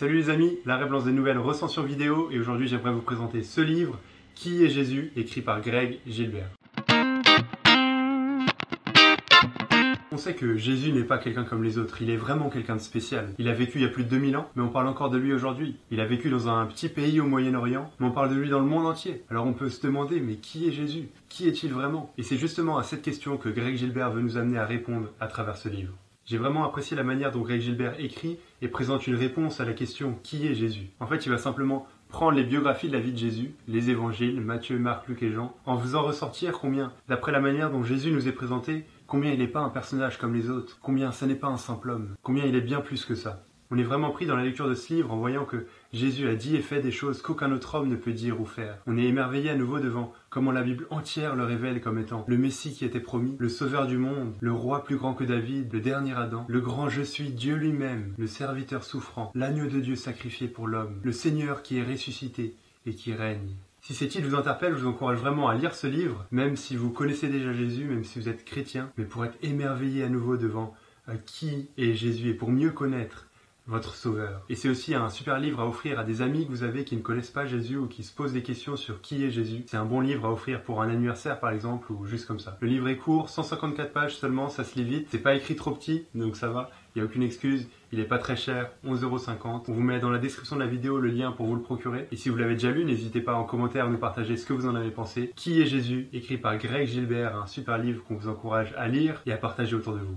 Salut les amis, la Rêve lance des nouvelles recensions vidéo et aujourd'hui j'aimerais vous présenter ce livre, Qui est Jésus, écrit par Greg Gilbert. On sait que Jésus n'est pas quelqu'un comme les autres, il est vraiment quelqu'un de spécial. Il a vécu il y a plus de 2000 ans, mais on parle encore de lui aujourd'hui. Il a vécu dans un petit pays au Moyen-Orient, mais on parle de lui dans le monde entier. Alors on peut se demander, mais qui est Jésus? Qui est-il vraiment? Et c'est justement à cette question que Greg Gilbert veut nous amener à répondre à travers ce livre. J'ai vraiment apprécié la manière dont Greg Gilbert écrit et présente une réponse à la question « Qui est Jésus ?» En fait, il va simplement prendre les biographies de la vie de Jésus, les évangiles, Matthieu, Marc, Luc et Jean, en faisant ressortir combien, d'après la manière dont Jésus nous est présenté, combien il n'est pas un personnage comme les autres, combien ça n'est pas un simple homme, combien il est bien plus que ça. On est vraiment pris dans la lecture de ce livre en voyant que Jésus a dit et fait des choses qu'aucun autre homme ne peut dire ou faire. On est émerveillé à nouveau devant comment la Bible entière le révèle comme étant le Messie qui était promis, le Sauveur du monde, le roi plus grand que David, le dernier Adam, le grand je suis Dieu lui-même, le serviteur souffrant, l'agneau de Dieu sacrifié pour l'homme, le Seigneur qui est ressuscité et qui règne. Si ces titres vous interpellent, je vous encourage vraiment à lire ce livre, même si vous connaissez déjà Jésus, même si vous êtes chrétien, mais pour être émerveillé à nouveau devant qui est Jésus et pour mieux connaître votre sauveur. Et c'est aussi un super livre à offrir à des amis que vous avez qui ne connaissent pas Jésus ou qui se posent des questions sur qui est Jésus. C'est un bon livre à offrir pour un anniversaire par exemple ou juste comme ça. Le livre est court, 154 pages seulement, ça se lit vite. C'est pas écrit trop petit, donc ça va. Il n'y a aucune excuse, il est pas très cher, 11,50 €. On vous met dans la description de la vidéo le lien pour vous le procurer. Et si vous l'avez déjà lu, n'hésitez pas en commentaire à nous partager ce que vous en avez pensé. Qui est Jésus, écrit par Greg Gilbert, un super livre qu'on vous encourage à lire et à partager autour de vous.